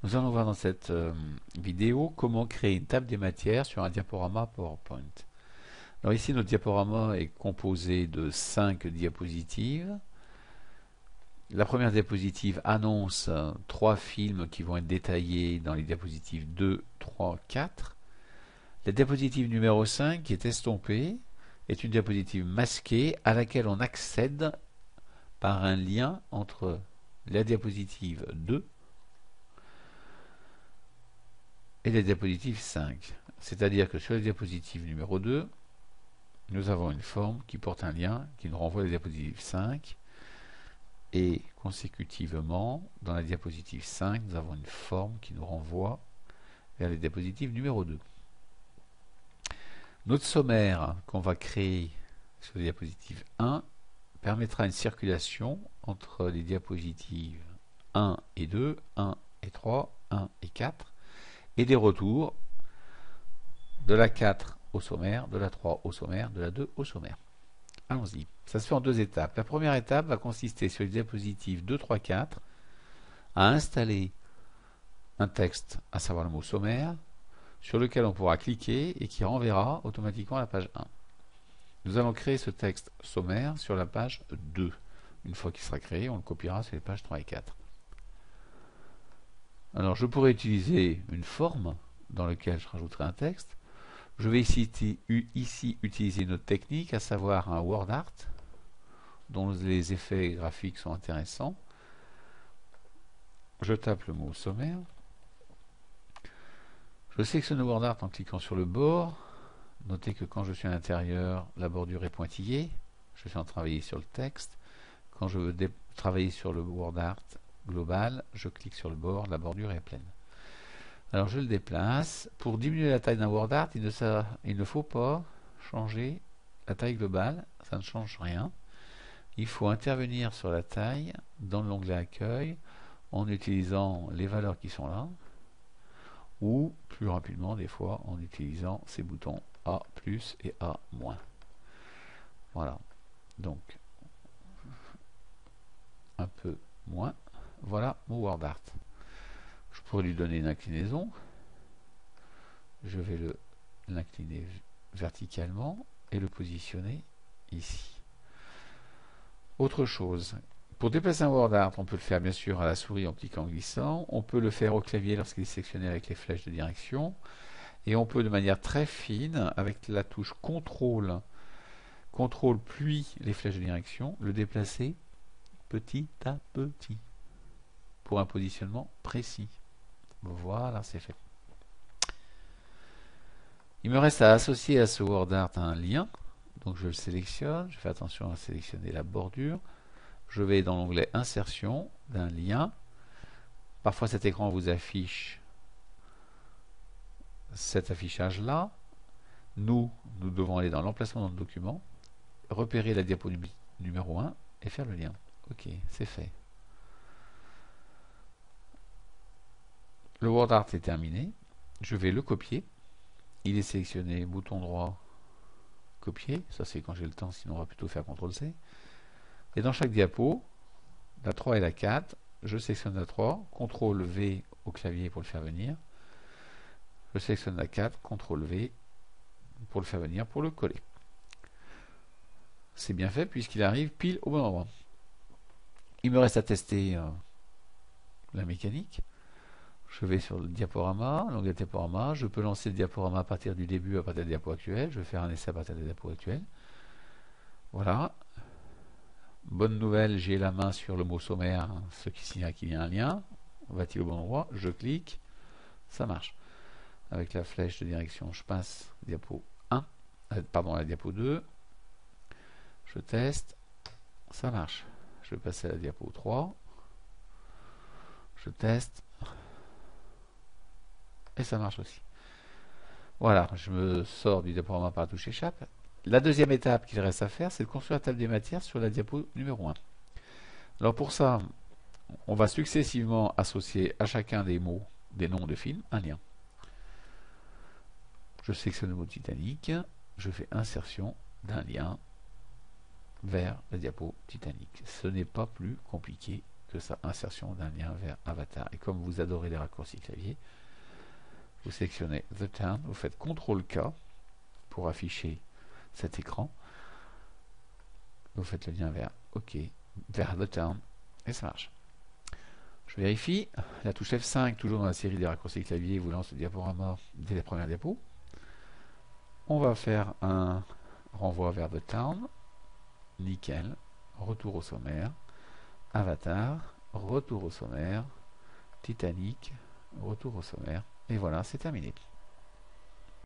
Nous allons voir dans cette vidéo comment créer une table des matières sur un diaporama PowerPoint. Alors ici, notre diaporama est composé de 5 diapositives. La première diapositive annonce 3 films qui vont être détaillés dans les diapositives 2, 3, 4. La diapositive numéro 5, qui est estompée, est une diapositive masquée à laquelle on accède par un lien entre la diapositive 2 et la diapositive 5. C'est-à-dire que sur la diapositive numéro 2, nous avons une forme qui porte un lien qui nous renvoie à la diapositive 5. Et consécutivement, dans la diapositive 5, nous avons une forme qui nous renvoie vers la diapositive numéro 2. Notre sommaire qu'on va créer sur la diapositive 1 permettra une circulation entre les diapositives 1 et 2, 1 et 3, 1 et 4, et des retours de la 4 au sommaire, de la 3 au sommaire, de la 2 au sommaire. Allons-y. Ça se fait en 2 étapes. La première étape va consister sur les diapositives 2, 3, 4 à installer un texte, à savoir le mot sommaire, sur lequel on pourra cliquer et qui renverra automatiquement à la page 1. Nous allons créer ce texte sommaire sur la page 2. Une fois qu'il sera créé, on le copiera sur les pages 3 et 4. Alors, je pourrais utiliser une forme dans laquelle je rajouterai un texte. Je vais ici utiliser une autre technique, à savoir un word art, dont les effets graphiques sont intéressants. Je tape le mot sommaire. Je sélectionne le word art en cliquant sur le bord. Notez que quand je suis à l'intérieur, la bordure est pointillée. Je suis en train de travailler sur le texte. Quand je veux travailler sur le word art global, je clique sur le bord, la bordure est pleine. Alors je le déplace. Pour diminuer la taille d'un word art, il ne faut pas changer la taille globale, ça ne change rien. Il faut intervenir sur la taille dans l'onglet accueil en utilisant les valeurs qui sont là, ou plus rapidement des fois en utilisant ces boutons A+ et A-. Voilà, donc un peu moins. Voilà mon word art. Je pourrais lui donner une inclinaison. Je vais l'incliner verticalement et le positionner ici. Autre chose, pour déplacer un word art, on peut le faire bien sûr à la souris en cliquant en glissant, on peut le faire au clavier lorsqu'il est sélectionné avec les flèches de direction, et on peut de manière très fine, avec la touche CTRL, puis les flèches de direction, le déplacer petit à petit, pour un positionnement précis. Voilà, c'est fait. Il me reste à associer à ce word art un lien, donc je le sélectionne, je fais attention à sélectionner la bordure, je vais dans l'onglet insertion d'un lien. Parfois cet écran vous affiche cet affichage là. Nous devons aller dans l'emplacement dans le document, repérer la diapo numéro 1 et faire le lien. Ok, c'est fait. Le word art est terminé. Je vais le copier. Il est sélectionné, bouton droit, copier. Ça c'est quand j'ai le temps, sinon on va plutôt faire CTRL-C. Et dans chaque diapo, la 3 et la 4, je sélectionne la 3, CTRL-V au clavier pour le faire venir. Je sélectionne la 4, CTRL-V pour le faire venir, pour le coller. C'est bien fait puisqu'il arrive pile au bon endroit. Il me reste à tester la mécanique. Je vais sur le diaporama, l'onglet diaporama. Je peux lancer le diaporama à partir du début, à partir de la diapo actuelle. Je vais faire un essai à partir de la diapo actuelle. Voilà. Bonne nouvelle, j'ai la main sur le mot sommaire, ce qui signale qu'il y a un lien. Va-t-il au bon endroit? Je clique, ça marche. Avec la flèche de direction, je passe diapo 1, pardon, à la diapo 2. Je teste, ça marche. Je vais passer à la diapo 3. Je teste, et ça marche aussi. Voilà, je me sors du diaporama par la touche échappe. La deuxième étape qu'il reste à faire, c'est de construire la table des matières sur la diapo numéro 1. Alors pour ça, on va successivement associer à chacun des mots, des noms de films, un lien. Je sélectionne le mot Titanic, je fais insertion d'un lien vers la diapo Titanic. Ce n'est pas plus compliqué que ça, insertion d'un lien vers avatar. Et comme vous adorez les raccourcis clavier, vous sélectionnez The Town, vous faites CTRL-K pour afficher cet écran. Vous faites le lien vers OK, vers The Town, et ça marche. Je vérifie, la touche F5, toujours dans la série des raccourcis clavier, vous lance le diaporama dès la première diapo. On va faire un renvoi vers The Town, nickel, retour au sommaire, avatar, retour au sommaire, Titanic, retour au sommaire, et voilà, c'est terminé.